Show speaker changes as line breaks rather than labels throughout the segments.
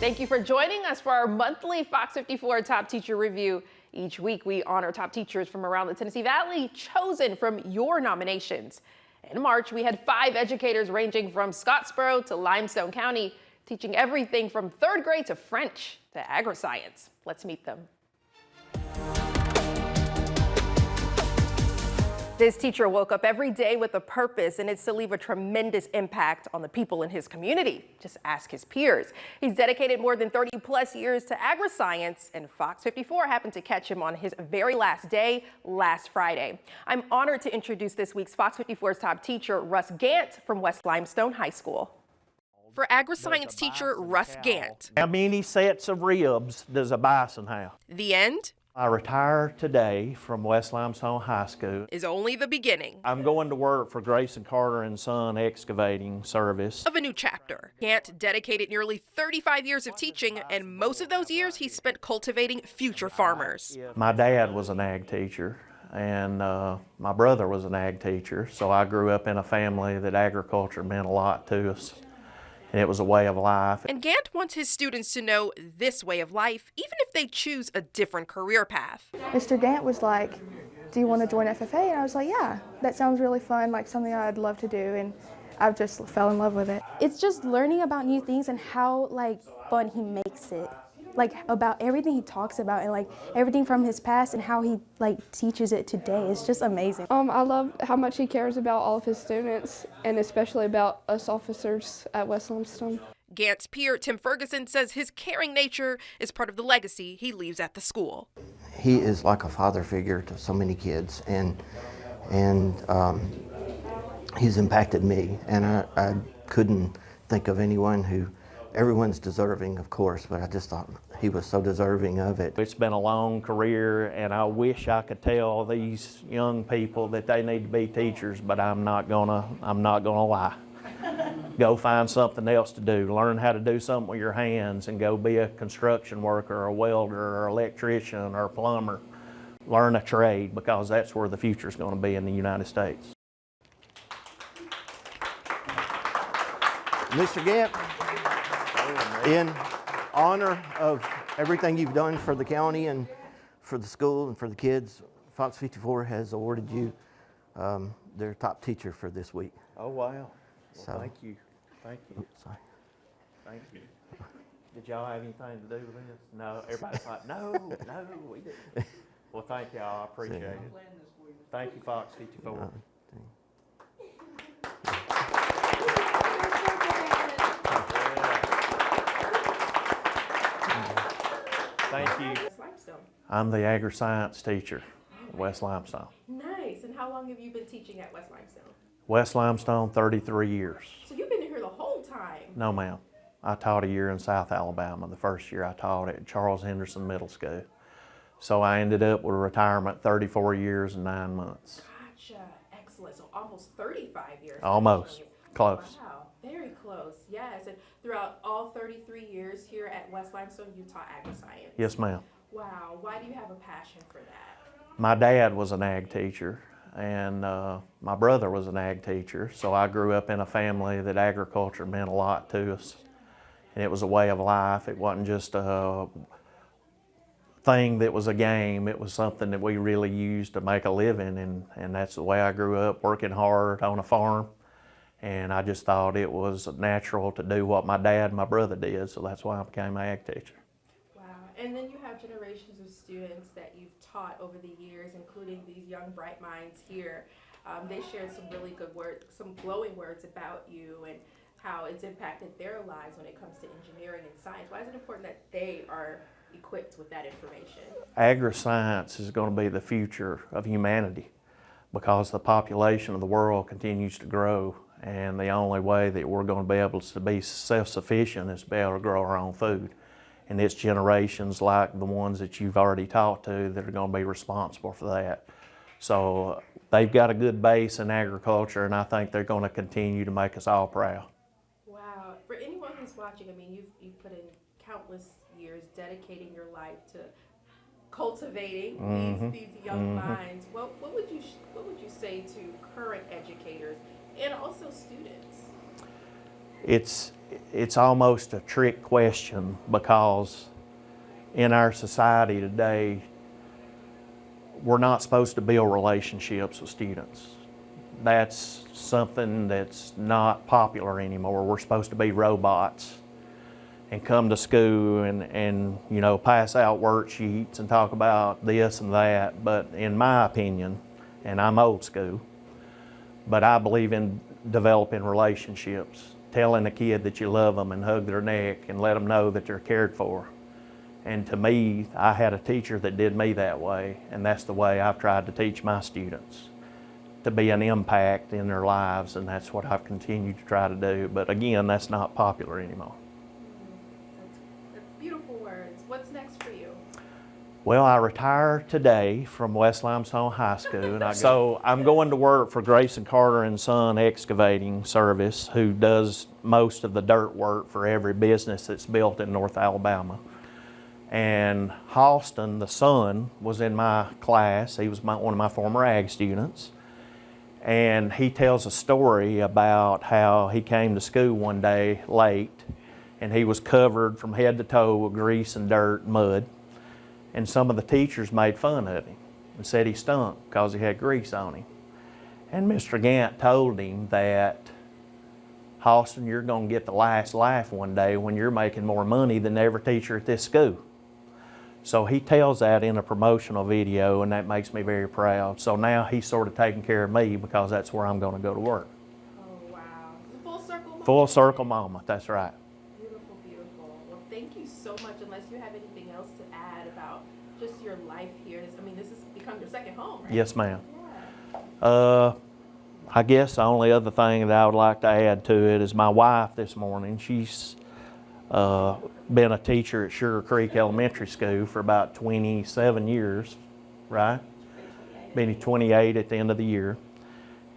Thank you for joining us for our monthly Fox 54 Top Teacher Review. Each week, we honor top teachers from around the Tennessee Valley chosen from your nominations. In March, we had 5 educators ranging from Scottsboro to Limestone County, teaching everything from 3rd grade to French to agri-science. Let's meet them. This teacher woke up every day with a purpose, and it's to leave a tremendous impact on the people in his community. Just ask his peers. He's dedicated more than 30 plus years to agri-science, and Fox 54 happened to catch him on his very last day last Friday. I'm honored to introduce this week's Fox 54's top teacher, Russ Gant from West Limestone High School. For agri-science teacher Russ Gant.
How many sets of ribs does a bison have?
The end
I retired today from West Limestone High School.
Is only the beginning.
I'm going to work for Grayson Carter and Son Excavating Service.
Of a new chapter. Gant dedicated nearly 35 years of teaching, and most of those years he spent cultivating future farmers.
My dad was an ag teacher, and my brother was an ag teacher, so I grew up in a family that agriculture meant a lot to us. And it was a way of life.
And Gant wants his students to know this way of life, even if they choose a different career path.
Mr. Gant was like, do you want to join FFA? And I was like, yeah, that sounds really fun, like something I'd love to do. And I just fell in love with it.
It's just learning about new things and how fun he makes it. About everything he talks about and everything from his past and how he teaches it today. It's just amazing.
I love how much he cares about all of his students and especially about us officers at West Limestone.
Gant's peer, Tim Ferguson, says his caring nature is part of the legacy he leaves at the school.
He is like a father figure to so many kids, and he's impacted me, and I couldn't think of anyone who. Everyone's deserving, of course, but I just thought he was so deserving of it.
It's been a long career, and I wish I could tell these young people that they need to be teachers, but I'm not gonna lie. Go find something else to do. Learn how to do something with your hands and go be a construction worker or a welder or electrician or a plumber. Learn a trade, because that's where the future is going to be in the United States.
Mr. Gant, in honor of everything you've done for the county and for the school and for the kids, Fox 54 has awarded you their top teacher for this week.
Oh, wow.
So,
Well, thank you. Thank you.
Sorry.
Thank you. Did y'all have anything to do with this? No, everybody's like, no, we didn't. Well, thank y'all, I appreciate it. Thank you, Fox 54. Thank you.
West Limestone.
I'm the agri-science teacher at West Limestone.
Nice. And how long have you been teaching at West Limestone?
West Limestone, 33 years.
So you've been here the whole time?
No, ma'am. I taught a year in South Alabama. The first year I taught at Charles Henderson Middle School. So I ended up with retirement 34 years and 9 months.
Gotcha. Excellent. So almost 35 years.
Almost. Close.
Wow. Very close. Yes. And throughout all 33 years here at West Limestone, you taught agri-science.
Yes, ma'am.
Wow. Why do you have a passion for that?
My dad was an ag teacher, and my brother was an ag teacher. So I grew up in a family that agriculture meant a lot to us. And it was a way of life. It wasn't just a thing that was a game. It was something that we really used to make a living, and that's the way I grew up, working hard on a farm. And I just thought it was natural to do what my dad and my brother did, so that's why I became an ag teacher.
Wow. And then you have generations of students that you've taught over the years, including these young bright minds here. They shared some really good words, some glowing words about you and how it's impacted their lives when it comes to engineering and science. Why is it important that they are equipped with that information?
Agri-science is going to be the future of humanity, because the population of the world continues to grow, and the only way that we're going to be able to be self-sufficient is to be able to grow our own food. And it's generations like the ones that you've already talked to that are going to be responsible for that. So they've got a good base in agriculture, and I think they're going to continue to make us all proud.
Wow. For anyone who's watching, I mean, you've put in countless years dedicating your life to cultivating these young minds. What would you say to current educators and also students?
it's almost a trick question, because in our society today, we're not supposed to build relationships with students. That's something that's not popular anymore. We're supposed to be robots and come to school and you know, pass out worksheets and talk about this and that. But in my opinion, and I'm old school, but I believe in developing relationships, telling a kid that you love them and hug their neck and let them know that they're cared for. And to me, I had a teacher that did me that way, and that's the way I've tried to teach my students, to be an impact in their lives, and that's what I've continued to try to do. But again, that's not popular anymore.
That's beautiful words. What's next for you?
Well, I retire today from West Limestone High School, and so I'm going to work for Grayson Carter and Son Excavating Service, who does most of the dirt work for every business that's built in North Alabama. And Halston, the son, was in my class. He was one of my former ag students. And he tells a story about how he came to school one day late, and he was covered from head to toe with grease and dirt and mud. And some of the teachers made fun of him and said he stunk because he had grease on him. And Mr. Gant told him that, Halston, you're going to get the last laugh one day when you're making more money than every teacher at this school. So he tells that in a promotional video, and that makes me very proud. So now he's sort of taking care of me, because that's where I'm going to go to work.
Oh, wow. Full circle moment.
Full circle moment, that's right.
Beautiful, beautiful. Well, thank you so much. Unless you have anything else to add about just your life here. I mean, this has become your second home, right?
Yes, ma'am.
Yeah.
I guess the only other thing that I would like to add to it is my wife this morning. She's been a teacher at Sugar Creek Elementary School for about 27 years, right? Been 28 at the end of the year.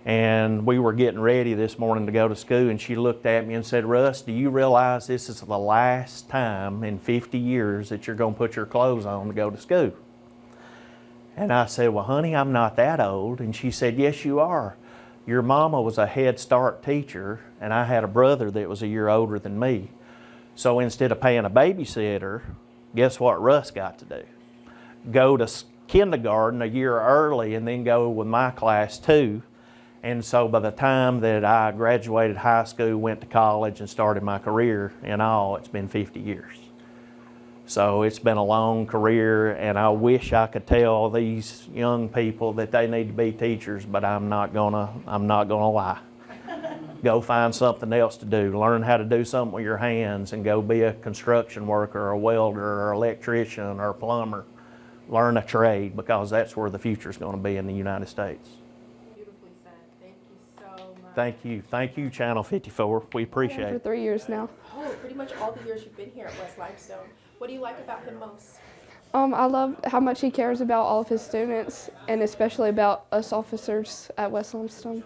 And we were getting ready this morning to go to school, and she looked at me and said, Russ, do you realize this is the last time in 50 years that you're going to put your clothes on to go to school? And I said, well, honey, I'm not that old. And she said, yes, you are. Your mama was a Head Start teacher, and I had a brother that was a year older than me. So instead of paying a babysitter, guess what Russ got to do? Go to kindergarten a year early and then go with my class too. And so by the time that I graduated high school, went to college, and started my career in all, it's been 50 years. So it's been a long career, and I wish I could tell these young people that they need to be teachers, but I'm not gonna lie. Go find something else to do. Learn how to do something with your hands, and go be a construction worker, or a welder, or an electrician, or a plumber. Learn a trade, because that's where the future is going to be in the United States.
Beautifully said. Thank you so much.
Thank you. Thank you, Channel 54. We appreciate
For
it.
3 years now.
Oh, pretty much all the years you've been here at West Limestone. What do you like about him most?
I love how much he cares about all of his students, and especially about us officers at West Limestone.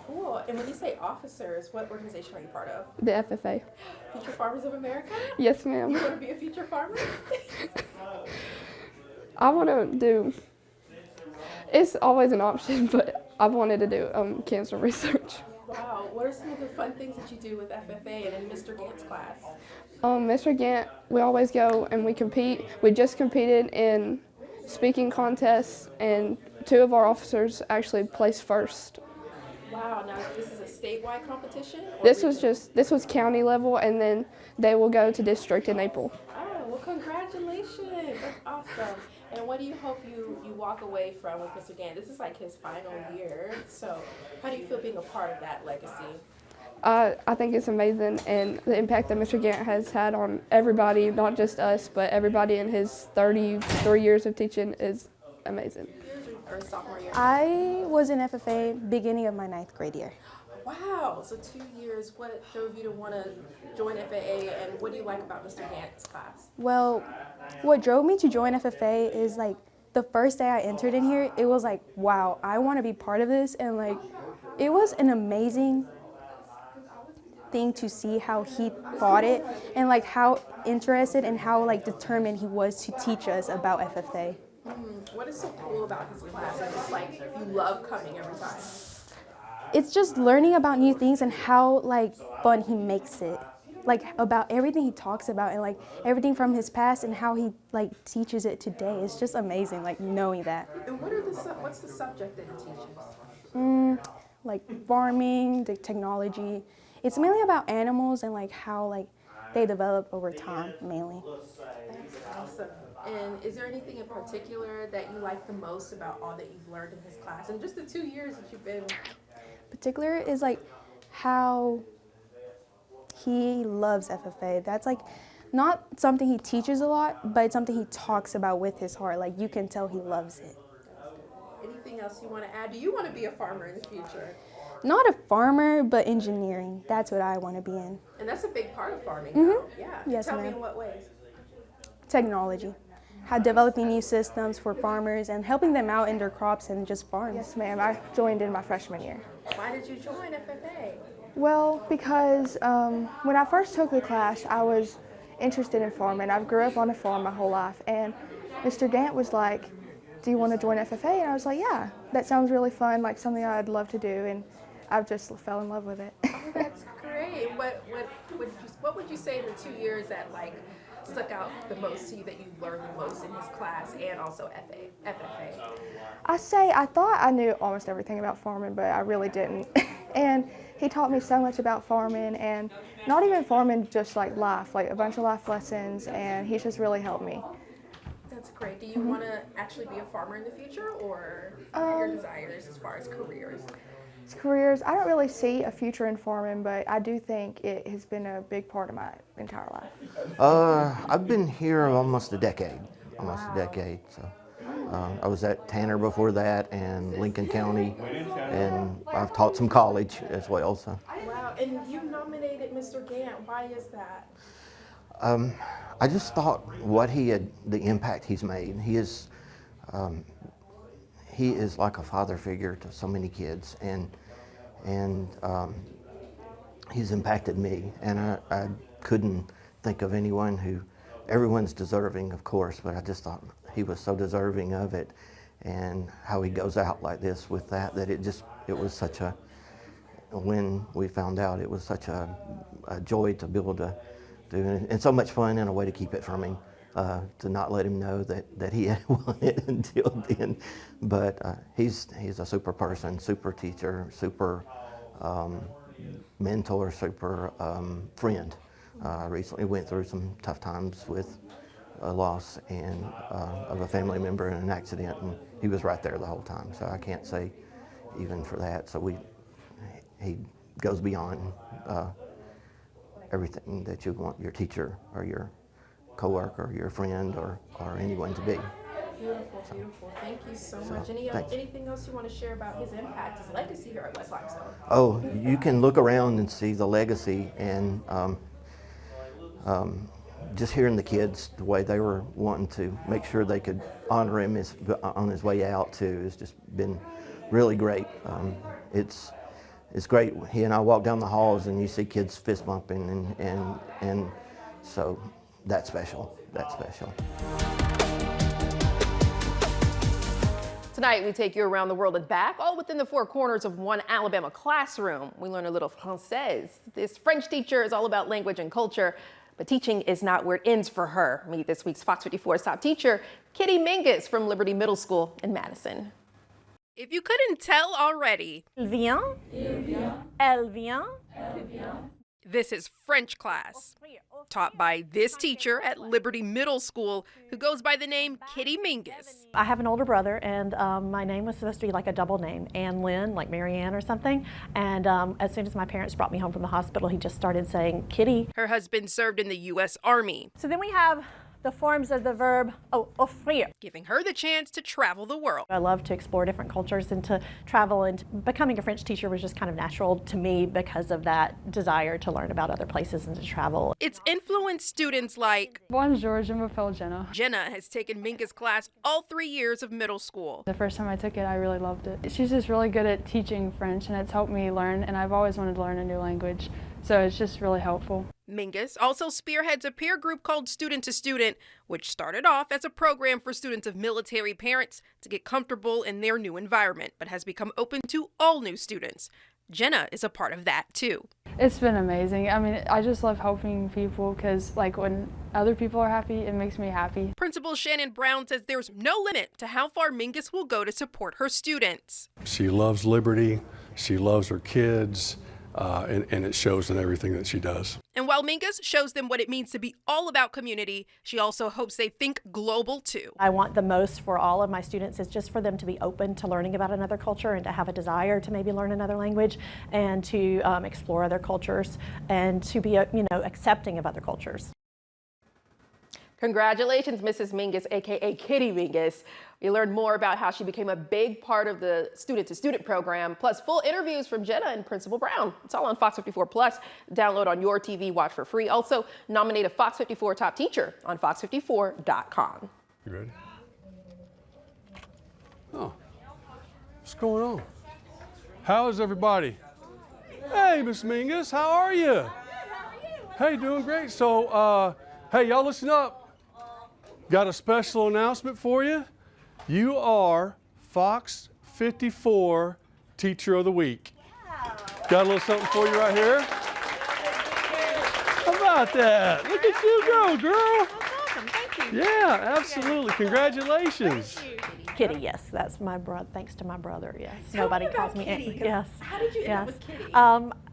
Cool. And when you say officers, what organization are you part of?
The FFA.
Future Farmers of America?
Yes,
You
ma'am.
want to be a future farmer?
I want to do, it's always an option, but I've wanted to do cancer research.
Wow. What are some of the fun things that you do with FFA and in Mr. Gant's class?
Mr. Gant, we always go and we compete. We just competed in speaking contests, and 2 of our officers actually placed first.
Wow. Now, this is a statewide competition? Or
This
regional?
was county level, and then they will go to district in April.
Oh, well, congratulations. That's awesome. And what do you hope you walk away from with Mr. Gant? This is like his final year. So how do you feel being a part of that legacy?
I think it's amazing, and the impact that Mr. Gant has had on everybody, not just us, but everybody in his 33 years of teaching is amazing.
Or sophomore year?
I was in FFA beginning of my 9th grade year.
Wow. So 2 years. What drove you to want to join FAA, and what do you like about Mr. Gant's class?
Well, what drove me to join FFA is like the first day I entered in here, it was like, wow, I want to be part of this. And like, it was an amazing thing to see how he fought it, and like how interested and how like determined he was to teach us about FFA.
What is so cool about his class? I just like you love coming every time.
it's just learning about new things and how like fun he makes it. Like about everything he talks about and like everything from his past and how he like teaches it today. It's just amazing, like knowing that.
And what's the subject that he teaches?
Like farming, the technology. It's mainly about animals and like how like they develop over time mainly.
That's awesome. And is there anything in particular that you like the most about all that you've learned in his class and just the 2 years that you've been?
Particular is like how he loves FFA. That's like not something he teaches a lot, but it's something he talks about with his heart. Like you can tell he loves it.
Anything else you want to add? Do you want to be a farmer in the future?
Not a farmer, but engineering. That's what I want to be in.
And that's a big part of farming, though. Yeah.
Yes,
Tell me
ma'am.
in what ways?
Technology. How developing new systems for farmers and helping them out in their crops and just farms.
Yes, ma'am. I joined in my freshman year.
Why did you join FFA?
Well, because when I first took the class, I was interested in farming. I grew up on a farm my whole life, and Mr. Gant was like, "Do you want to join FFA?" And I was like, "Yeah, that sounds really fun, like something I'd love to do." And I just fell in love with it.
Oh, that's great. What would you say in the 2 years that like stuck out the most to you, that you learned the most in his class and also FFA?
I thought I knew almost everything about farming, but I really didn't. And he taught me so much about farming, and not even farming, just like life, like a bunch of life lessons, and he just really helped me.
That's great. Do you want to actually be a farmer in the future, or what are your desires as far as careers?
Careers, I don't really see a future in farming, but I do think it has been a big part of my entire life.
I've been here almost a decade. So I was at Tanner before that, and Lincoln County, and I've taught some college as well. So
Wow. And you nominated Mr. Gant. Why is that?
I just thought the impact he's made. He is like a father figure to so many kids, and he's impacted me. And I couldn't think of anyone who, everyone's deserving, of course, but I just thought he was so deserving of it, and how he goes out like this with that it was such a, when we found out, it was such a joy to be able to do it, and so much fun, and a way to keep it from him. To not let him know that he had won it until then. But he's a super person, super teacher, super mentor, super friend. I recently went through some tough times with a loss of a family member in an accident, and he was right there the whole time. So I can't say even for that. So he goes beyond everything that you want your teacher or your coworker, your friend, or anyone to be.
Beautiful, beautiful. Thank you so much. Anything else you want to share about his impact, his legacy here at West Limestone?
Oh, you can look around and see the legacy, and just hearing the kids, the way they were wanting to make sure they could honor him on his way out too, has just been really great. It's great. He and I walk down the halls and you see kids fist bumping, and so that's special. That's special.
Tonight, we take you around the world and back, all within the four corners of one Alabama classroom. We learn a little Français. This French teacher is all about language and culture, but teaching is not where it ends for her. Meet this week's Fox 54's top teacher, Kitty Mingus from Liberty Middle School in Madison. If you couldn't tell already,
Elle vient. Elle vient.
this is French class, taught by this teacher at Liberty Middle School, who goes by the name Kitty Mingus.
I have an older brother, and my name was supposed to be like a double name, Ann Lynn, like Marianne or something. And as soon as my parents brought me home from the hospital, he just started saying Kitty.
Her husband served in the U.S. Army,
So then we have the forms of the verb offrir.
giving her the chance to travel the world.
I love to explore different cultures and to travel, and becoming a French teacher was just kind of natural to me because of that desire to learn about other places and to travel.
It's influenced students like
Bonjour, je m'appelle Jenna.
Jenna has taken Mingus class all 3 years of middle school.
The first time I took it, I really loved it. She's just really good at teaching French, and it's helped me learn, and I've always wanted to learn a new language, so it's just really helpful.
Mingus also spearheads a peer group called Student to Student, which started off as a program for students of military parents to get comfortable in their new environment, but has become open to all new students. Jenna is a part of that too.
It's been amazing. I mean, I just love helping people because like when other people are happy, it makes me happy.
Principal Shannon Brown says there's no limit to how far Mingus will go to support her students.
She loves liberty, she loves her kids, and it shows in everything that she does.
And while Mingus shows them what it means to be all about community, she also hopes they think global too.
I want the most for all of my students is just for them to be open to learning about another culture and to have a desire to maybe learn another language and to explore other cultures and to be, accepting of other cultures.
Congratulations, Mrs. Mingus, aka Kitty Mingus. We learned more about how she became a big part of the student-to-student program, plus full interviews from Jenna and Principal Brown. It's all on Fox 54 Plus. Download on your TV, watch for free. Also, nominate a Fox 54 top teacher on fox54.com.
You ready? Oh, what's going on? How is everybody? Hey, Miss Mingus, how are you? Hey, doing great. So, hey, y'all listen up. Got a special announcement for you. You are Fox 54 Teacher of the Week. Got a little something for you right here. How about that? Look at you go, girl.
That's awesome. Thank you.
Yeah, absolutely. Congratulations.
Kitty, yes, that's my brother. Thanks to my brother, yes. Nobody calls me Kitty. Yes.
How did you end up with Kitty?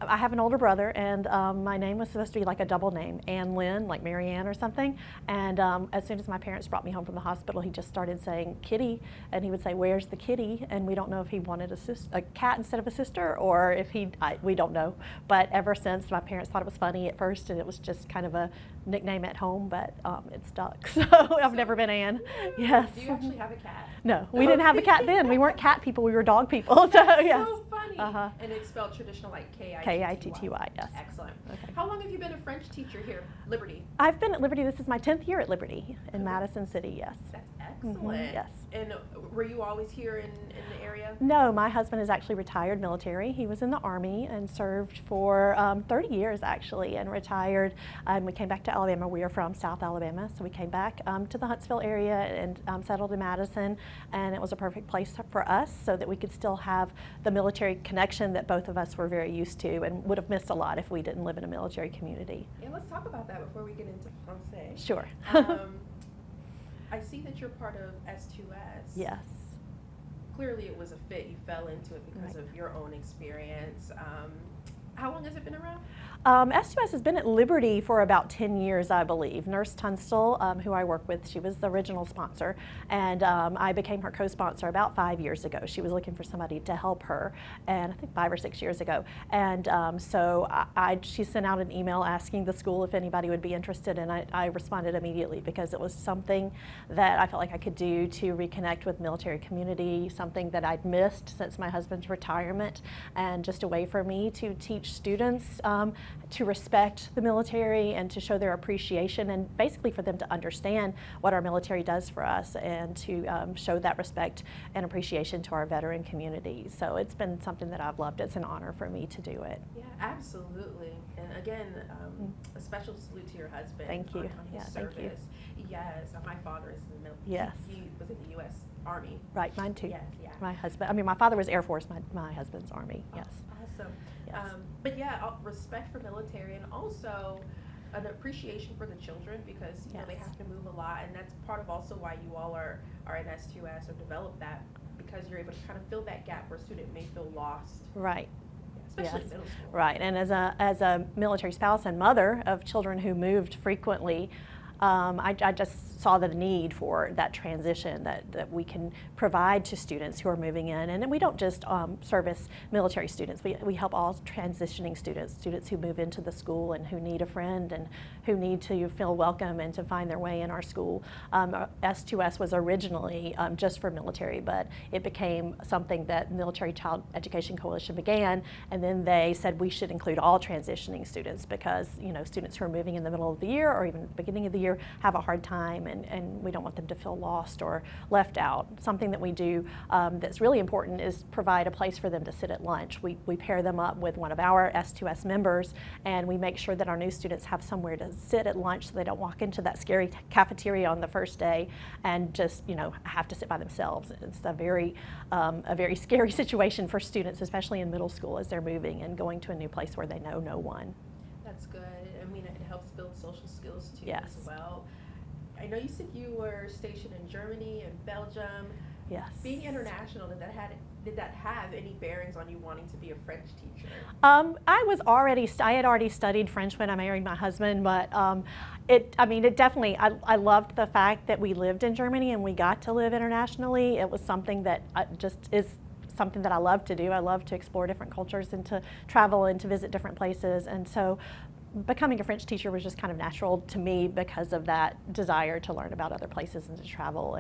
I have an older brother, and my name was supposed to be like a double name, Ann Lynn, like Mary Ann or something. And as soon as my parents brought me home from the hospital, he just started saying Kitty, and he would say, "Where's the kitty?" And we don't know if he wanted a cat instead of a sister, or if we don't know. But ever since, my parents thought it was funny at first, and it was just kind of a nickname at home, but it stuck. So I've never been Ann. Yes.
Do you actually have a cat?
No, we didn't have a cat then. We weren't cat people. We were dog people. So yes.
So funny. And it's spelled traditional like K-I-T-T-Y.
K-I-T-T-Y, yes.
Excellent. Okay. How long have you been a French teacher here, Liberty?
I've been at Liberty. This is my 10th year at Liberty in Madison City, yes.
That's excellent.
Yes.
And were you always here in the area?
No, my husband is actually retired military. He was in the Army and served for 30 years actually and retired. And we came back to Alabama. We are from South Alabama, so we came back to the Huntsville area and settled in Madison. And it was a perfect place for us so that we could still have the military connection that both of us were very used to and would have missed a lot if we didn't live in a military community.
Yeah, let's talk about that before we get into Francais.
Sure.
I see that you're part of S2S.
Yes.
Clearly it was a fit. You fell into it because
Right.
of your own experience. How long has it been around?
S2S has been at Liberty for about 10 years, I believe. Nurse Tunstall, who I work with, she was the original sponsor, and I became her co-sponsor about 5 years ago. She was looking for somebody to help her, and I think 5 or 6 years ago. And so she sent out an email asking the school if anybody would be interested, and I responded immediately because it was something that I felt like I could do to reconnect with military community, something that I'd missed since my husband's retirement, and just a way for me to teach students to respect the military and to show their appreciation, and basically for them to understand what our military does for us and to show that respect and appreciation to our veteran community. So it's been something that I've loved. It's an honor for me to do it.
Yeah, absolutely. And again, a special salute to your husband.
Thank you.
On his
Yeah,
service.
thank you.
Yes, my father is in the military.
Yes.
He was in the U.S. Army.
Right, mine too.
Yes, yeah.
My husband, my father was Air Force, my husband's Army, yes.
Awesome.
Yes.
But yeah, respect for military and also an appreciation for the children because you know they
Yes.
have to move a lot, and that's part of also why you all are in S2S or develop that, because you're able to kind of fill that gap where a student may feel lost,
Right.
especially
Yes.
in middle school.
Right, and as a military spouse and mother of children who moved frequently, I just saw the need for that transition that we can provide to students who are moving in. And we don't just service military students. We help all transitioning students who move into the school and who need a friend and who need to feel welcome and to find their way in our school. S2S was originally just for military, but it became something that Military Child Education Coalition began, and then they said we should include all transitioning students because, you know, students who are moving in the middle of the year or even the beginning of the year here have a hard time, and we don't want them to feel lost or left out. Something that we do that's really important is provide a place for them to sit at lunch. We pair them up with one of our S2S members, and we make sure that our new students have somewhere to sit at lunch so they don't walk into that scary cafeteria on the first day and just, you know, have to sit by themselves. It's a very scary situation for students, especially in middle school, as they're moving and going to a new place where they know no one.
That's good. I mean, it helps build social skills too
Yes.
as well. I know you said you were stationed in Germany and Belgium.
Yes.
Being international, did that have any bearings on you wanting to be a French teacher?
I had already studied French when I married my husband, but it definitely, I loved the fact that we lived in Germany and we got to live internationally. It was something that just is something that I love to do. I love to explore different cultures and to travel and to visit different places. And so becoming a French teacher was just kind of natural to me because of that desire to learn about other places and to travel.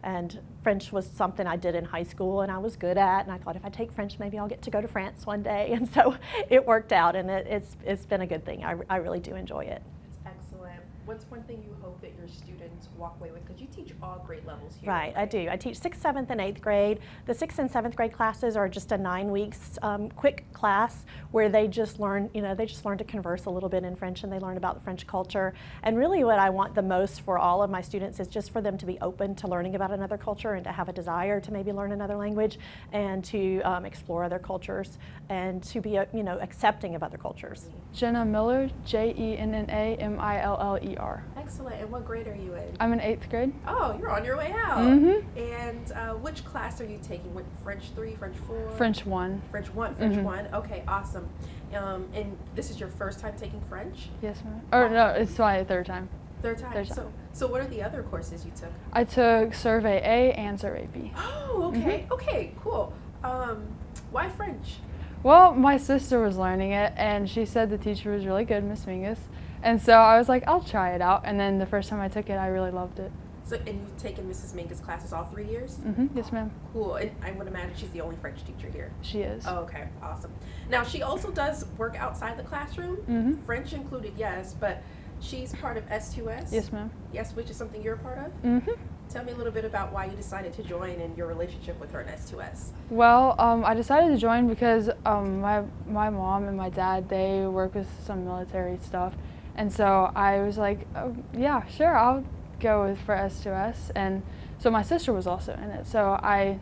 And French was something I did in high school and I was good at, and I thought if I take French, maybe I'll get to go to France one day. And so it worked out, and it's been a good thing. I really do enjoy it.
It's excellent. What's one thing you hope that your students walk away with? Because you teach all grade levels here.
Right, I do. I teach 6th, 7th, and 8th grade. The 6th and 7th grade classes are just a 9 weeks quick class where they just learn, to converse a little bit in French, and they learn about the French culture. And really what I want the most for all of my students is just for them to be open to learning about another culture and to have a desire to maybe learn another language and to explore other cultures and to be, accepting of other cultures.
Jenna Miller, Jennamiller.
Excellent. And what grade are you in?
I'm in 8th grade.
Oh, you're on your way out.
Mm-hmm.
And which class are you taking? What, French 3, French 4?
French 1.
French 1, French 1. Okay, awesome. And this is your first time taking French?
Yes, ma'am. Or no, it's my third time.
Third time. So what are the other courses you took?
I took Survey A and Survey B.
Oh, okay. Okay, cool. Why French?
Well, my sister was learning it, and she said the teacher was really good, Miss Mingus. And so I was like, I'll try it out. And then the first time I took it, I really loved it.
So, and you've taken Mrs. Mingus classes all 3 years?
Mm-hmm. Yes, ma'am.
Cool. And I would imagine she's the only French teacher here.
She is.
Oh, okay. Awesome. Now, she also does work outside the classroom, French included, yes, but she's part of S2S?
Yes, ma'am.
Yes, which is something you're a part of?
Mm-hmm.
Tell me a little bit about why you decided to join and your relationship with her in S2S.
Well, I decided to join because my mom and my dad, they work with some military stuff. And so I was like, oh, yeah, sure, I'll go for S2S. And so my sister was also in it. So I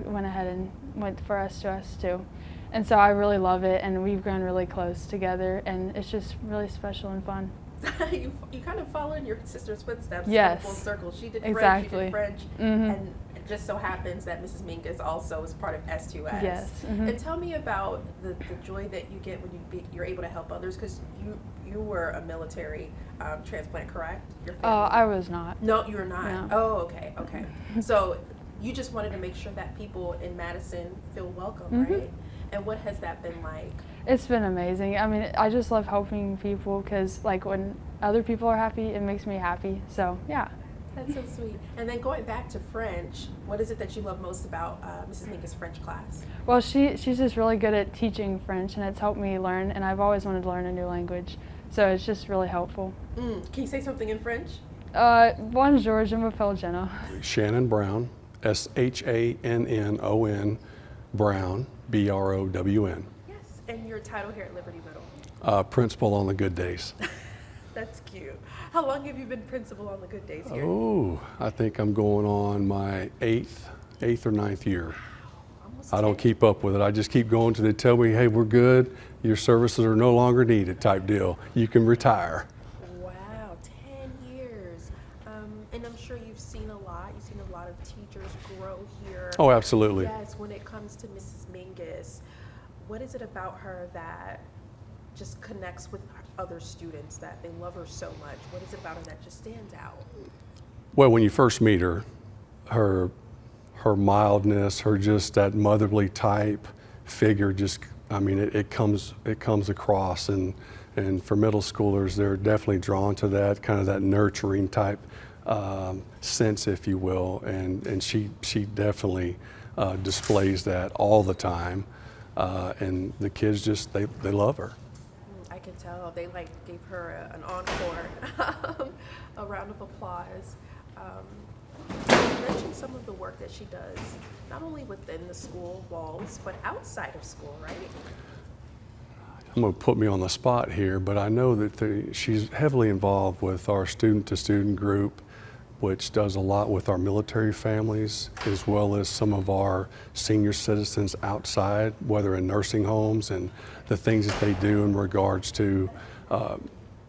went ahead and went for S2S too. And so I really love it, and we've grown really close together, and it's just really special and fun.
you kind of follow in your sister's footsteps.
Yes.
Full circle. She did
exactly.
French, you did French, and it just so happens that Mrs. Mingus also is part of S2S.
Yes.
And tell me about the joy that you get when you're able to help others, because you were a military transplant, correct? Your family?
I was not.
No, you were not.
No.
Oh, okay, okay. So you just wanted to make sure that people in Madison feel welcome, right? And what has that been like?
It's been amazing. I mean, I just love helping people because, like, when other people are happy, it makes me happy. So, yeah.
That's so sweet. And then going back to French, what is it that you love most about Mrs. Mingus' French class?
Well, she's just really good at teaching French, and it's helped me learn, and I've always wanted to learn a new language. So it's just really helpful.
Can you say something in French?
Bonjour, je m'appelle Jenna.
Shannon Brown, SHANNON, Brown, BROWN.
Yes, and your title here at Liberty Middle?
Principal on the good days.
That's cute. How long have you been principal on the good days here?
Oh, I think I'm going on my eighth or ninth year.
Almost
I don't
10.
keep up with it. I just keep going till they tell me, hey, we're good. Your services are no longer needed type deal. You can retire.
Wow, 10 years. And I'm sure you've seen a lot. You've seen a lot of teachers grow here.
Oh, absolutely.
Yes, when it comes to Mrs. Mingus, what is it about her that just connects with other students, that they love her so much? What is it about her that just stands out?
Well, when you first meet her, her mildness, her just that motherly type figure, just, I mean, it comes across, and for middle schoolers, they're definitely drawn to that kind of that nurturing type sense, if you will, and she definitely displays that all the time, and the kids just they love her.
I can tell they gave her an encore, a round of applause. You mentioned some of the work that she does, not only within the school walls, but outside of school, right?
I'm going to put me on the spot here, but I know that she's heavily involved with our student-to-student group, which does a lot with our military families, as well as some of our senior citizens outside, whether in nursing homes, and the things that they do in regards to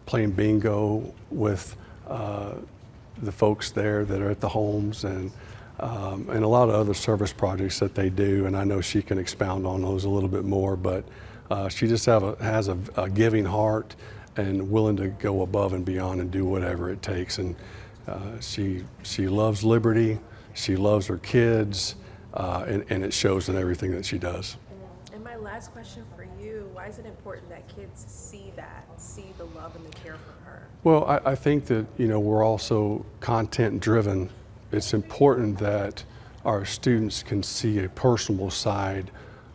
playing bingo with the folks there that are at the homes, and a lot of other service projects that they do. And I know she can expound on those a little bit more, but she just has a giving heart and willing to go above and beyond and do whatever it takes. And she loves Liberty, she loves her kids, and it shows in everything that she does.
And my last question for you, why is it important that kids see the love and the care for her?
Well, I think that, we're also content driven. It's important that our students can see a personal side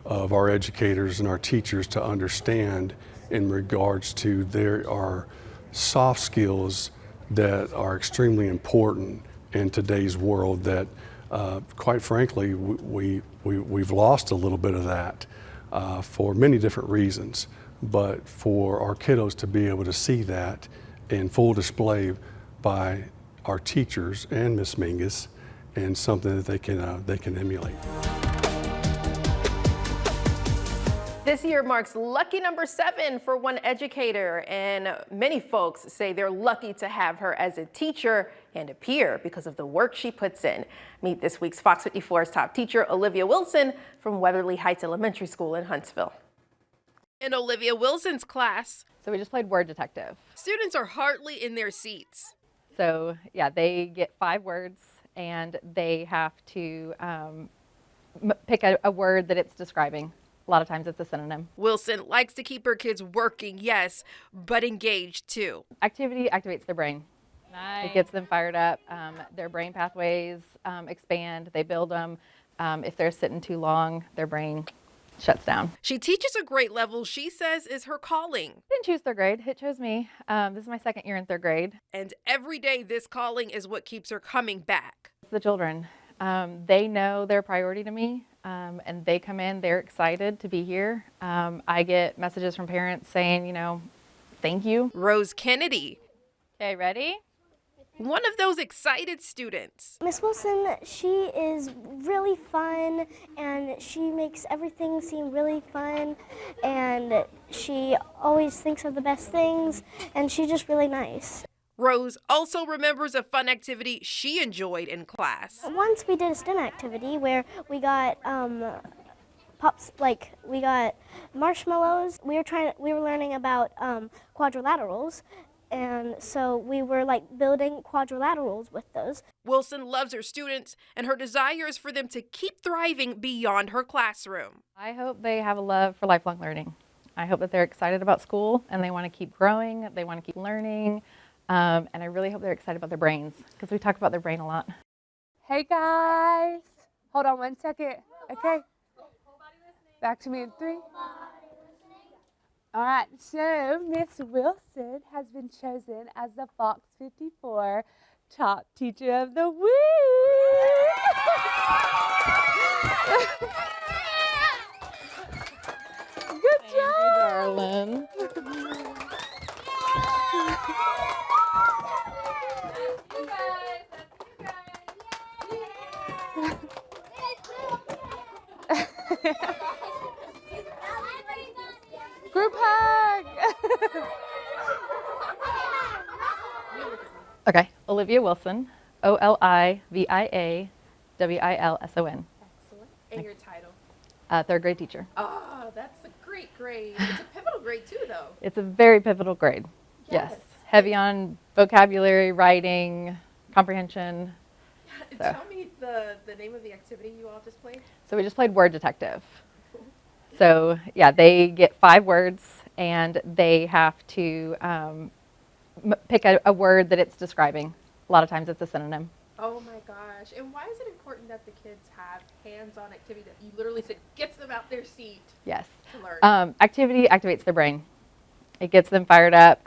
of our educators and our teachers to understand in regards to there are soft skills that are extremely important in today's world that, quite frankly, we've lost a little bit of that for many different reasons. But for our kiddos to be able to see that in full display by our teachers and Miss Mingus, and something that they can emulate.
This year marks lucky number 7 for one educator, and many folks say they're lucky to have her as a teacher and a peer because of the work she puts in. Meet this week's Fox 54's top teacher, Olivia Wilson from Weatherly Heights Elementary School in Huntsville. In Olivia Wilson's class,
so we just played word detective.
Students are hardly in their seats.
So yeah, they get 5 words and they have to pick a word that it's describing. A lot of times it's a synonym.
Wilson likes to keep her kids working, yes, but engaged too.
Activity activates their brain. Nice. It gets them fired up. Their brain pathways expand, they build them. If they're sitting too long, their brain shuts down.
She teaches a grade level she says is her calling.
Didn't choose 3rd grade, it chose me. This is my 2nd year in 3rd grade.
And every day this calling is what keeps her coming back.
It's the children. They know their priority to me, and they come in, they're excited to be here. I get messages from parents saying, thank you.
Rose Kennedy.
Okay, ready?
One of those excited students.
Miss Wilson, she is really fun and she makes everything seem really fun, and she always thinks of the best things, and she's just really nice.
Rose also remembers a fun activity she enjoyed in class.
Once we did a STEM activity where we got we got marshmallows. We were learning about quadrilaterals. And so we were building quadrilaterals with those.
Wilson loves her students, and her desire is for them to keep thriving beyond her classroom.
I hope they have a love for lifelong learning. I hope that they're excited about school and they want to keep growing, they want to keep learning, and I really hope they're excited about their brains, because we talk about their brain a lot.
Hey guys, hold on 1 second, okay? Back to me in 3. All right, so Miss Wilson has been chosen as the Fox 54 Top Teacher of the Week. Good job,
darling.
Group hug.
Okay, Olivia Wilson, OLIVIA WILSON.
Excellent. And your title?
3rd grade teacher.
Oh, that's a great grade. It's a pivotal grade too, though.
It's a very pivotal grade. Yes. Heavy on vocabulary, writing, comprehension. So.
Tell me the name of the activity you all just played.
So we just played word detective. So yeah, they get 5 words and they have to pick a word that it's describing. A lot of times it's a synonym.
Oh my gosh. And why is it important that the kids have hands-on activity that you literally said gets them out their seat?
Yes.
To learn?
Activity activates their brain. It gets them fired up.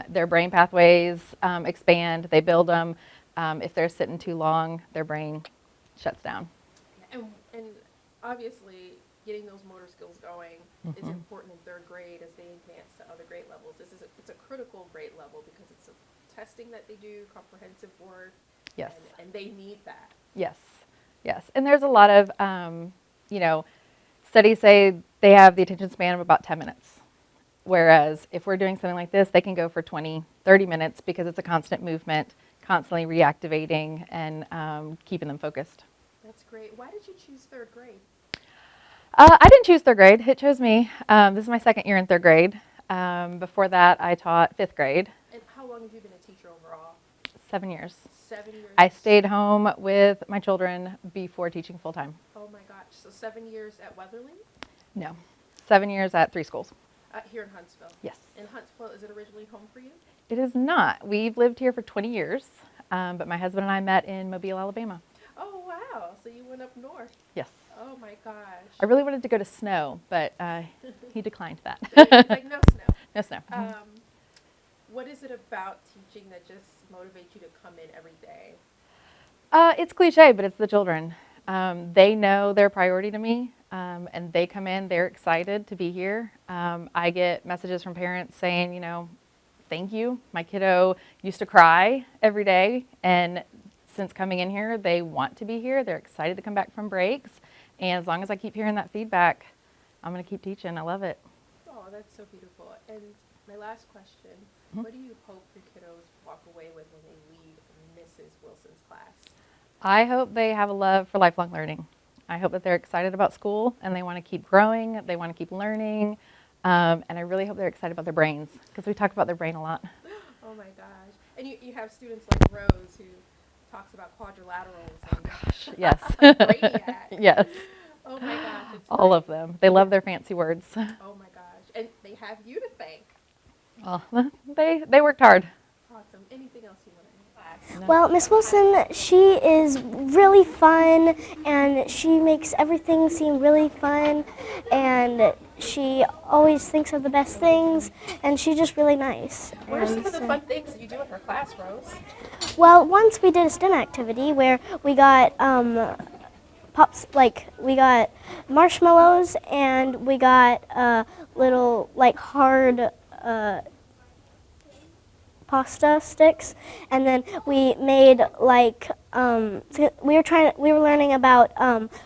Their brain pathways expand. They build them. If they're sitting too long, their brain shuts down.
And obviously, getting those motor skills going is important in third grade as they advance to other grade levels. It's a critical grade level because it's a testing that they do, comprehensive work.
Yes.
And they need that.
Yes, yes. And there's a lot of, studies say they have the attention span of about 10 minutes. Whereas if we're doing something like this, they can go for 20, 30 minutes because it's a constant movement, constantly reactivating and keeping them focused.
That's great. Why did you choose third grade?
I didn't choose third grade. It chose me. This is my second year in third grade. Before that, I taught fifth grade.
And how long have you been a teacher overall?
7 years.
7 years.
I stayed home with my children before teaching full time.
Oh my gosh. So 7 years at Weatherly?
No, 7 years at 3 schools.
Here in Huntsville?
Yes.
And Huntsville, is it originally home for you?
It is not. We've lived here for 20 years, but my husband and I met in Mobile, Alabama.
Oh, wow. So you went up north?
Yes.
Oh my gosh.
I really wanted to go to snow, but he declined that.
Like no snow?
No snow.
What is it about teaching that just motivates you to come in every day?
It's cliche, but it's the children. They know their priority to me, and they come in, they're excited to be here. I get messages from parents saying, thank you. My kiddo used to cry every day, and since coming in here, they want to be here. They're excited to come back from breaks, and as long as I keep hearing that feedback, I'm going to keep teaching. I love it.
Oh, that's so beautiful. And my last question, what do you hope your kiddos walk away with when they leave Mrs. Wilson's class?
I hope they have a love for lifelong learning. I hope that they're excited about school and they want to keep growing, they want to keep learning, and I really hope they're excited about their brains because we talk about their brain a lot.
Oh my gosh. And you have students like Rose who talks about quadrilaterals. And
Gosh, yes.
brainiac.
Yes.
Oh my gosh. It's
All
great.
of them. They love their fancy words.
Oh my gosh. And they have you to thank.
Well, they worked hard.
Awesome. Anything else you want to add?
Well, Miss Wilson, she is really fun, and she makes everything seem really fun, and she always thinks of the best things, and she's just really nice.
What are some of the fun things that you do in her class, Rose?
Well, once we did a STEM activity where we got we got marshmallows, and we got little hard pasta sticks, and then we made we were learning about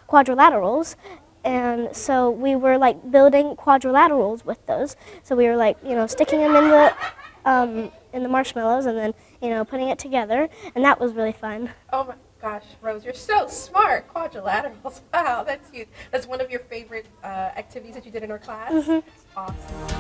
quadrilaterals, and so we were building quadrilaterals with those. So we were sticking them in the marshmallows, and then putting it together, and that was really fun.
Oh my gosh, Rose, you're so smart. Quadrilaterals. Wow, that's huge. That's one of your favorite activities that you did in our class?
Mm-hmm.
Awesome.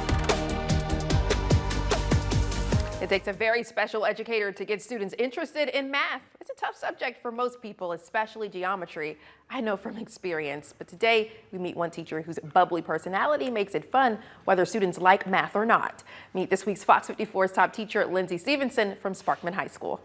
It takes a very special educator to get students interested in math. It's a tough subject for most people, especially geometry. I know from experience, but today we meet one teacher whose bubbly personality makes it fun, whether students like math or not. Meet this week's Fox 54's top teacher, Lindsay Stevenson from Sparkman High School.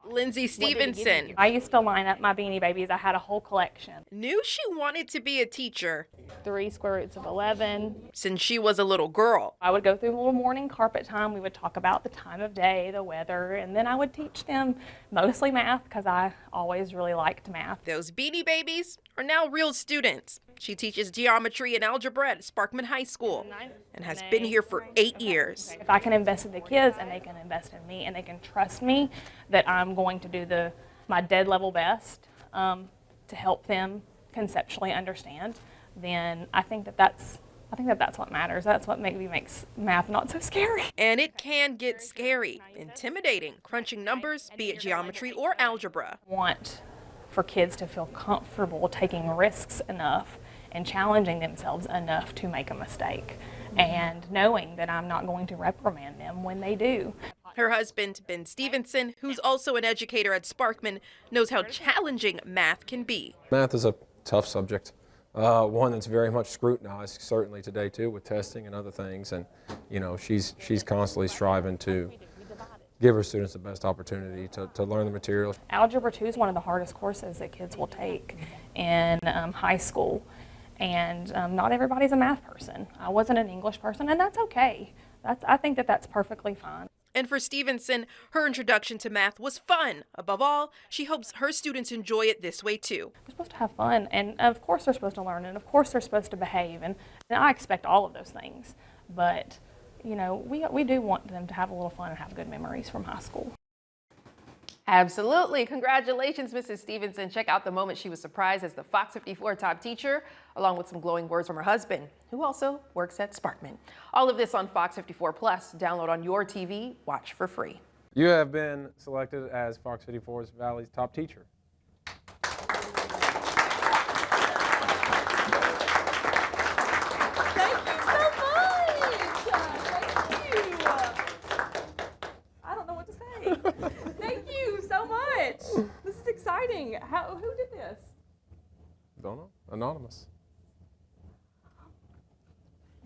Lindsay Stevenson.
I used to line up my Beanie Babies. I had a whole collection.
Knew she wanted to be a teacher
3 square roots of 11.
since she was a little girl.
I would go through a little morning carpet time. We would talk about the time of day, the weather, and then I would teach them mostly math because I always really liked math.
Those Beanie Babies are now real students. She teaches geometry and algebra at Sparkman High School and has been here for 8 years.
If I can invest in the kids and they can invest in me and they can trust me that I'm going to do my dead level best to help them conceptually understand, then I think that's what matters. That's what maybe makes math not so scary.
And it can get scary, intimidating, crunching numbers, be it geometry or algebra.
I want for kids to feel comfortable taking risks enough and challenging themselves enough to make a mistake, and knowing that I'm not going to reprimand them when they do.
Her husband, Ben Stevenson, who's also an educator at Sparkman, knows how challenging math can be.
Math is a tough subject, one that's very much scrutinized, certainly today too, with testing and other things. And she's constantly striving to give her students the best opportunity to learn the material.
Algebra 2 is one of the hardest courses that kids will take in high school. And not everybody's a math person. I wasn't an English person, and that's okay. I think that that's perfectly fine.
And for Stevenson, her introduction to math was fun. Above all, she hopes her students enjoy it this way too.
They're supposed to have fun, and of course they're supposed to learn, and of course they're supposed to behave, and I expect all of those things. But, you know, we do want them to have a little fun and have good memories from high school.
Absolutely. Congratulations, Mrs. Stevenson. Check out the moment she was surprised as the Fox 54 top teacher, along with some glowing words from her husband, who also works at Sparkman. All of this on Fox 54 Plus. Download on your TV. Watch for free.
You have been selected as Fox 54's Valley's top teacher.
This is exciting. Who did this?
Don't know. Anonymous.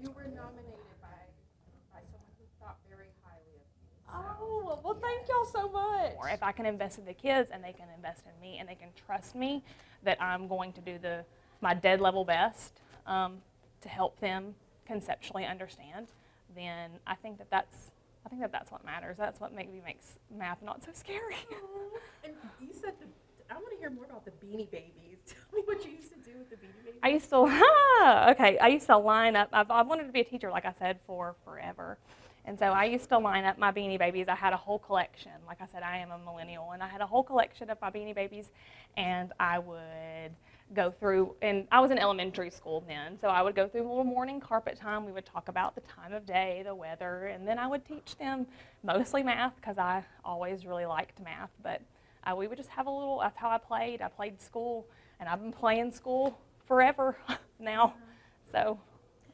You were nominated by someone who thought very highly of you. Oh, well, thank y'all so much.
Or if I can invest in the kids and they can invest in me and they can trust me that I'm going to do my dead level best to help them conceptually understand, then I think that that's what matters. That's what maybe makes math not so scary.
And you said I want to hear more about the Beanie Babies. Tell me what you used to do with the Beanie Babies.
I used to line up. I wanted to be a teacher, like I said, for forever. And so I used to line up my Beanie Babies. I had a whole collection. Like I said, I am a millennial, and I had a whole collection of my Beanie Babies, and I would go through, and I was in elementary school then, so I would go through a little morning carpet time. We would talk about the time of day, the weather, and then I would teach them mostly math because I always really liked math, but we would just have a little, that's how I played. I played school, and I've been playing school forever now. So,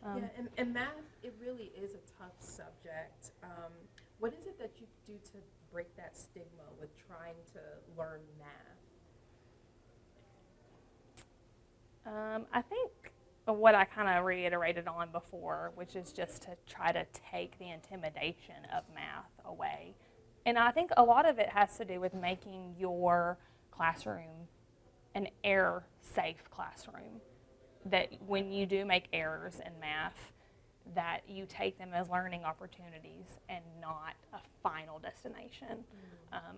yeah, and math, it really is a tough subject. What is it that you do to break that stigma with trying to learn math?
I think what I kind of reiterated on before, which is just to try to take the intimidation of math away. And I think a lot of it has to do with making your classroom an error-safe classroom. That when you do make errors in math, that you take them as learning opportunities and not a final destination.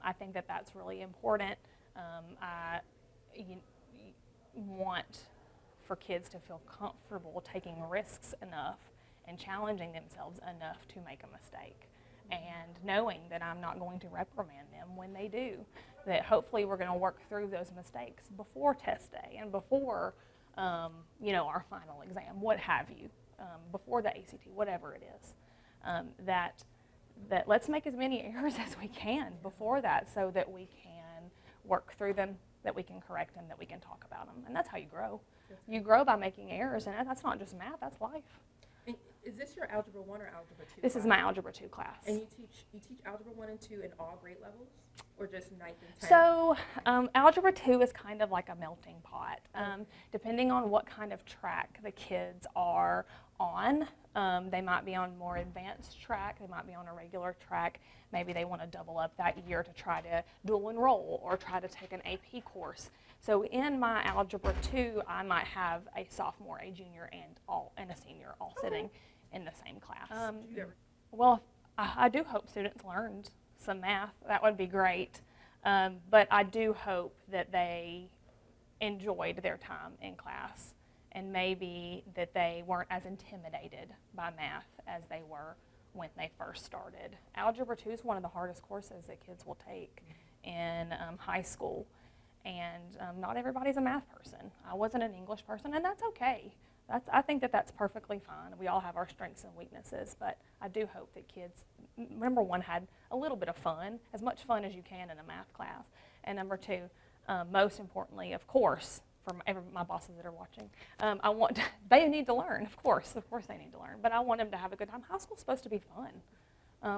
I think that that's really important. You want for kids to feel comfortable taking risks enough and challenging themselves enough to make a mistake. And knowing that I'm not going to reprimand them when they do, that hopefully we're going to work through those mistakes before test day and before, our final exam, what have you, before the ACT, whatever it is. That let's make as many errors as we can before that so that we can work through them, that we can correct them, that we can talk about them. And that's how you grow. You grow by making errors, and that's not just math, that's life.
And is this your Algebra 1 or Algebra 2
This
class?
is my Algebra 2 class.
And you teach Algebra 1 and 2 in all grade levels, or just 9th and 10th?
So Algebra 2 is kind of like a melting pot. Depending on what kind of track the kids are on, they might be on more advanced track, they might be on a regular track. Maybe they want to double up that year to try to dual enroll or try to take an AP course. So in my Algebra 2, I might have a sophomore, a junior, and a senior all sitting in the same class. Well, I do hope students learned some math. That would be great. But I do hope that they enjoyed their time in class and maybe that they weren't as intimidated by math as they were when they first started. Algebra 2 is one of the hardest courses that kids will take in high school. And not everybody's a math person. I wasn't an English person, and that's okay. I think that that's perfectly fine. We all have our strengths and weaknesses, but I do hope that kids, number one, had a little bit of fun, as much fun as you can in a math class. And number two, most importantly, of course, for my bosses that are watching, they need to learn, of course they need to learn, but I want them to have a good time. High school's supposed to be fun.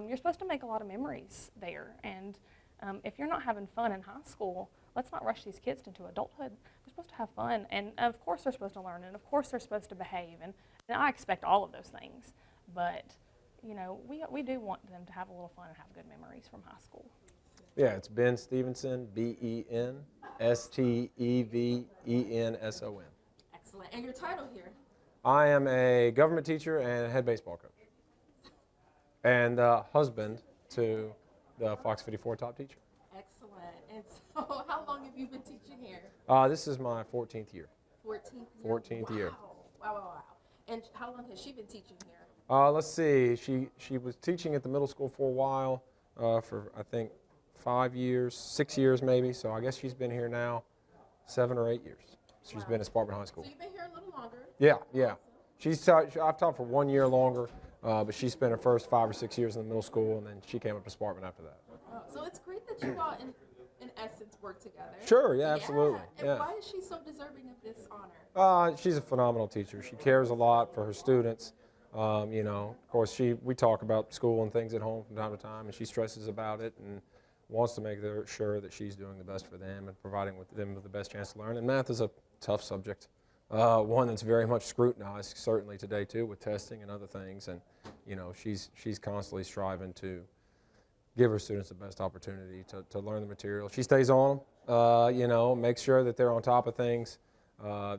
You're supposed to make a lot of memories there, and if you're not having fun in high school, let's not rush these kids into adulthood. They're supposed to have fun, and of course they're supposed to learn, and of course they're supposed to behave, and I expect all of those things. But, we do want them to have a little fun and have good memories from high school.
Yeah, it's Ben Stevenson, BenStevenson.
Excellent. And your title here?
I am a government teacher and head baseball coach. and husband to the FOX54 top teacher.
Excellent. And so how long have you been teaching here?
This is my 14th year.
14th year?
14th year.
Wow. And how long has she been teaching here?
Let's see, she was teaching at the middle school for a while, for I think 5 years, 6 years maybe, so I guess she's been here now 7 or 8 years. She's been at Sparkman High School.
So you've been here a little longer?
Yeah. I've taught for 1 year longer, but she spent her first 5 or 6 years in the middle school, and then she came up to Sparkman after that.
So it's great that you all, in essence, work together.
Sure, yeah, absolutely.
And
yeah.
why is she so deserving of this honor?
She's a phenomenal teacher. She cares a lot for her students. You know, of course, we talk about school and things at home from time to time, and she stresses about it and wants to make sure that she's doing the best for them and providing them with the best chance to learn. And math is a tough subject, one that's very much scrutinized, certainly today too, with testing and other things. And you know, she's constantly striving to give her students the best opportunity to learn the material. She stays on them, you know, makes sure that they're on top of things,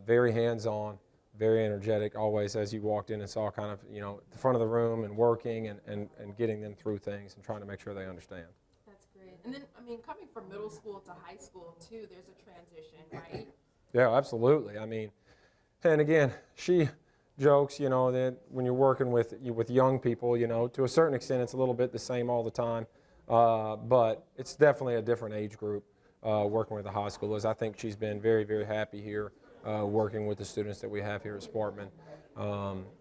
very hands-on, very energetic, always as you walked in and saw kind of, you know, the front of the room and working and getting them through things and trying to make sure they understand.
That's great. And then, I mean, coming from middle school to high school too, there's a transition, right?
Yeah, absolutely. I mean, and again, she jokes, you know, that when you're working with young people, you know, to a certain extent it's a little bit the same all the time, but it's definitely a different age group working with the high schoolers. I think she's been very, very happy here working with the students that we have here at Sparkman.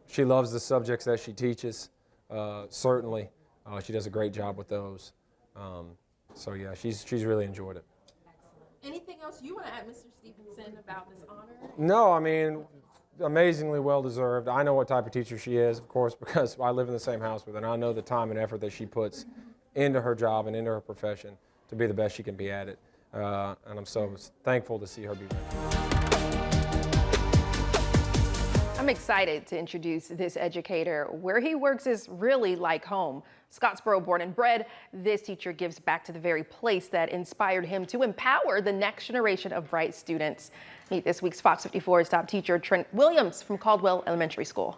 She loves the subjects that she teaches, certainly. She does a great job with those. So yeah, she's really enjoyed it.
Anything else you want to add, Mr. Stevenson, about this honor?
No, I mean, amazingly well-deserved. I know what type of teacher she is, of course, because I live in the same house with her, and I know the time and effort that she puts into her job and into her profession to be the best she can be at it. And I'm so thankful to see her be there.
I'm excited to introduce this educator. Where he works is really like home. Scottsboro born and bred, this teacher gives back to the very place that inspired him to empower the next generation of bright students. Meet this week's Fox 54's top teacher, Trent Williams from Caldwell Elementary School.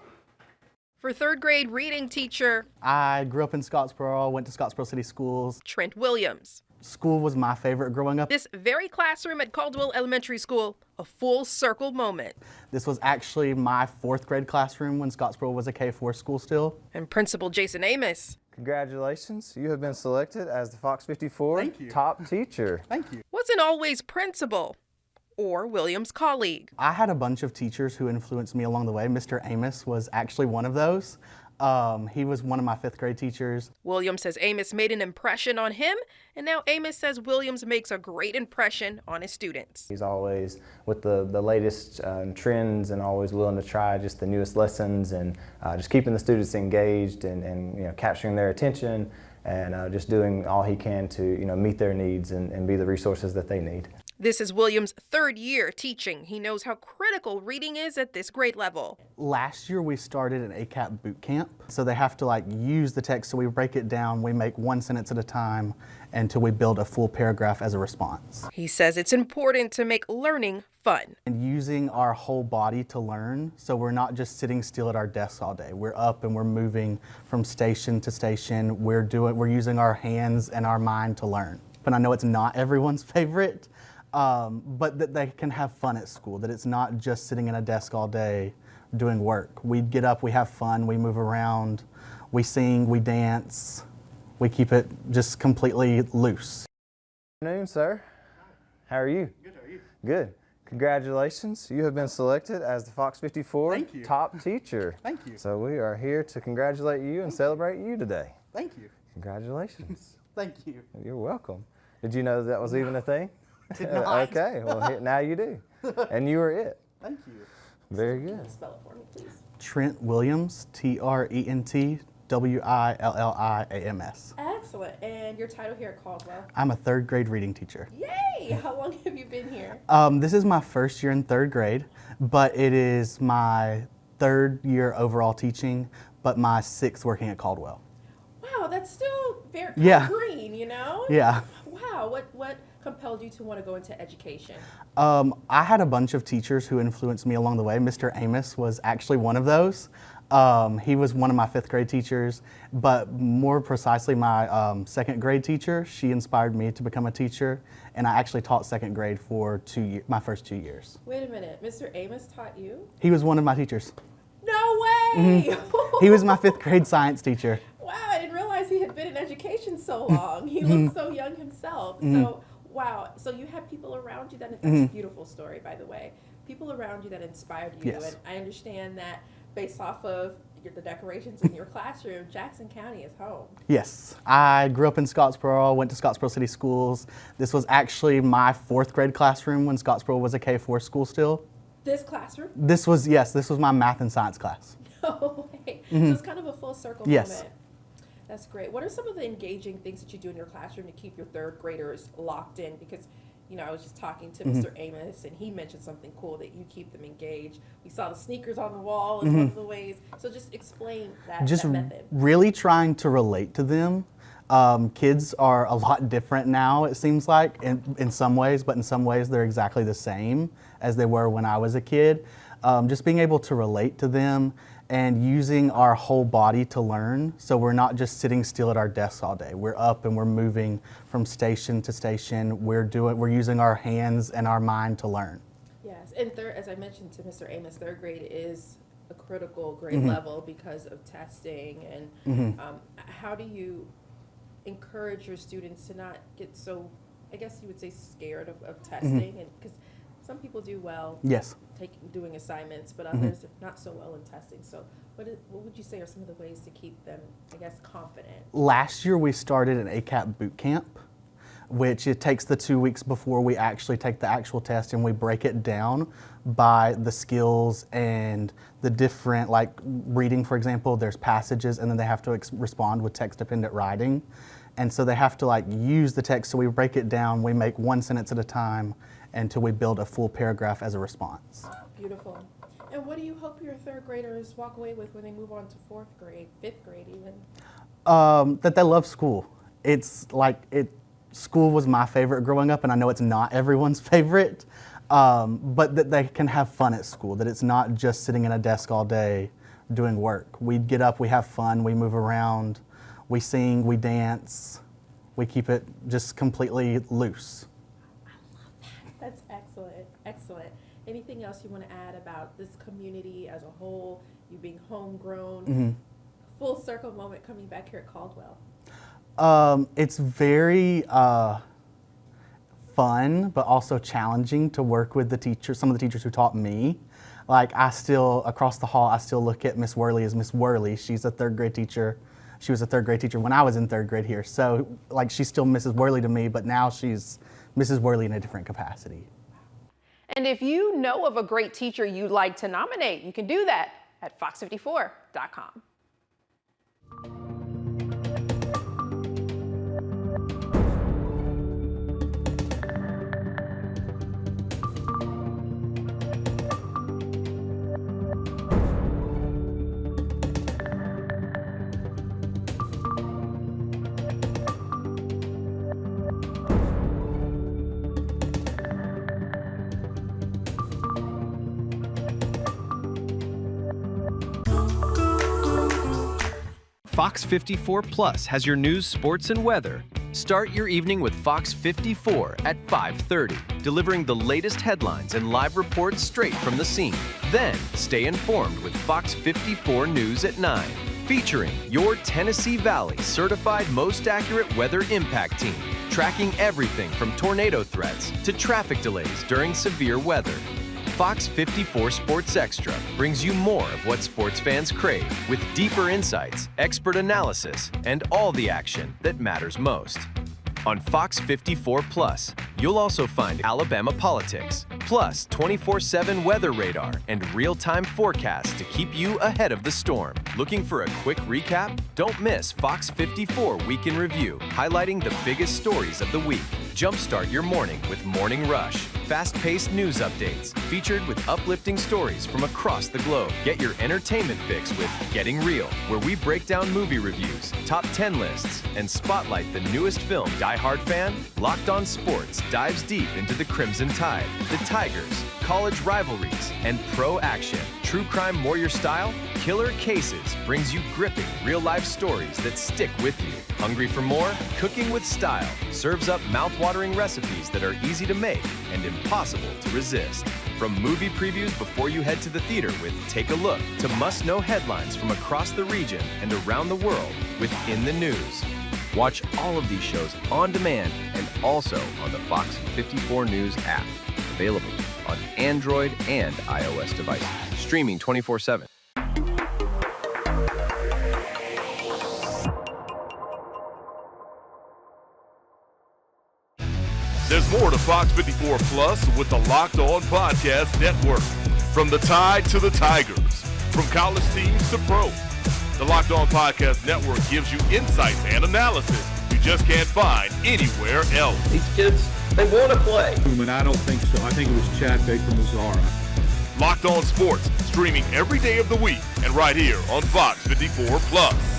For third grade reading teacher,
I grew up in Scottsboro, went to Scottsboro City Schools.
Trent Williams.
School was my favorite growing up.
This very classroom at Caldwell Elementary School, a full circle moment.
This was actually my fourth grade classroom when Scottsboro was a K-4 school still.
And Principal Jason Amos.
Congratulations, you have been selected as the FOX54 top teacher.
Thank you.
Wasn't always principal or Williams' colleague.
I had a bunch of teachers who influenced me along the way. Mr. Amos was actually one of those. He was one of my fifth grade teachers.
Williams says Amos made an impression on him, and now Amos says Williams makes a great impression on his students.
He's always with the latest trends and always willing to try just the newest lessons and just keeping the students engaged and you know, capturing their attention and just doing all he can to meet their needs and be the resources that they need.
This is Williams' third year teaching. He knows how critical reading is at this grade level.
Last year we started an ACAP boot camp. So they have to use the text, so we break it down, we make one sentence at a time until we build a full paragraph as a response.
He says it's important to make learning fun.
And using our whole body to learn, so we're not just sitting still at our desks all day. We're up and we're moving from station to station. We're using our hands and our mind to learn. But I know it's not everyone's favorite. But that they can have fun at school, that it's not just sitting in a desk all day doing work. We get up, we have fun, we move around, we sing, we dance, we keep it just completely loose.
Good afternoon, sir. How are you?
Good, how are you?
Good. Congratulations, you have been selected as the FOX54 top teacher.
Thank you.
So we are here to congratulate you and celebrate you today.
Thank you.
Congratulations.
Thank you.
You're welcome. Did you know that was even a thing?
Did not.
Okay, well now you do. And you were it.
Thank you.
Very good.
Spell it for me, please.
Trent Williams, Trent Williams.
Excellent. And your title here at Caldwell?
I'm a third grade reading teacher.
Yay! How long have you been here?
This is my first year in third grade, but it is my third year overall teaching, but my sixth working at Caldwell.
Wow, that's still very
Yeah.
green, you know?
Yeah.
Wow, what compelled you to want to go into education?
I had a bunch of teachers who influenced me along the way. Mr. Amos was actually one of those. He was one of my 5th grade teachers, but more precisely my 2nd grade teacher. She inspired me to become a teacher, and I actually taught 2nd grade for my first 2 years.
Wait a minute, Mr. Amos taught you?
He was one of my teachers.
No way!
He was my 5th grade science teacher.
Wow, I didn't realize he had been in education so long. He looked so young himself. So, wow, so you had people around you that's a beautiful story, by the way. People around you that inspired you,
Yes.
and I understand that based off of the decorations in your classroom, Jackson County is home.
Yes, I grew up in Scottsboro, went to Scottsboro City Schools. This was actually my 4th grade classroom when Scottsboro was a K-4 school still.
This classroom?
This was my math and science class.
No way. So it's kind of a full circle
Yes.
moment. That's great. What are some of the engaging things that you do in your classroom to keep your 3rd graders locked in? Because, I was just talking to Mr. Amos, and he mentioned something cool that you keep them engaged. We saw the sneakers on the wall in one of the ways. So just explain that method.
Really trying to relate to them. Kids are a lot different now, it seems like, in some ways, but in some ways they're exactly the same as they were when I was a kid. Just being able to relate to them and using our whole body to learn. So we're not just sitting still at our desks all day. We're up and we're moving from station to station. We're using our hands and our mind to learn.
Yes, and as I mentioned to Mr. Amos, 3rd grade is a critical grade level because of testing. And how do you encourage your students to not get so, I guess you would say, scared of testing? And because some people do well doing assignments, but others are not so well in testing. So what would you say are some of the ways to keep them, I guess, confident?
Last year we started an ACAP boot camp, which it takes the 2 weeks before we actually take the actual test, and we break it down by the skills and the different, like reading, for example, there's passages, and then they have to respond with text-dependent writing. And so they have to use the text, so we break it down, we make one sentence at a time until we build a full paragraph as a response.
Beautiful. And what do you hope your 3rd graders walk away with when they move on to 4th grade, 5th grade even?
That they love school. School was my favorite growing up, and I know it's not everyone's favorite, but that they can have fun at school, that it's not just sitting in a desk all day doing work. We get up, we have fun, we move around, we sing, we dance, we keep it just completely loose.
That's excellent, excellent. Anything else you want to add about this community as a whole, you being homegrown, full circle moment coming back here at Caldwell?
It's very fun, but also challenging to work with the teachers, some of the teachers who taught me. Across the hall, I still look at Miss Worley as Miss Worley. She's a 3rd grade teacher. She was a 3rd grade teacher when I was in 3rd grade here. So she's still Mrs. Worley to me, but now she's Mrs. Worley in a different capacity.
And if you know of a great teacher you'd like to nominate, you can do that at FOX54.com.
Fox 54 Plus has your news, sports, and weather. Start your evening with Fox 54 at 5:30, delivering the latest headlines and live reports straight from the scene. Then, stay informed with Fox 54 News at 9, featuring your Tennessee Valley certified most accurate weather impact team, tracking everything from tornado threats to traffic delays during severe weather. Fox 54 Sports Extra brings you more of what sports fans crave, with deeper insights, expert analysis, and all the action that matters most. On Fox 54 Plus, you'll also find Alabama politics, Plus, 24/7 weather radar and real-time forecasts to keep you ahead of the storm. Looking for a quick recap? Don't miss Fox 54 Week in Review, highlighting the biggest stories of the week. Jumpstart your morning with Morning Rush. Fast-paced news updates, featured with uplifting stories from across the globe. Get your entertainment fix with Getting Real, where we break down movie reviews, top 10 lists, and spotlight the newest film. Die Hard fan? Locked On Sports dives deep into the Crimson Tide, the Tigers, college rivalries, and pro action. True Crime Warrior Style? Killer Cases brings you gripping real-life stories that stick with you. Hungry for more? Cooking with Style serves up mouth-watering recipes that are easy to make and impossible to resist. From movie previews before you head to the theater with Take a Look to must-know headlines from across the region and around the world with In the News. Watch all of these shows on demand and also on the Fox 54 News app. Available on Android and iOS devices. Streaming 24/7.
There's more to Fox 54 Plus with the Locked On Podcast Network. From the Tide to the Tigers, from college teams to pro, the Locked On Podcast Network gives you insights and analysis you just can't find anywhere else.
These kids, they want to play.
I don't think so. I think it was Chad Baker-Mazzara.
Locked On Sports, streaming every day of the week and right here on Fox 54 Plus.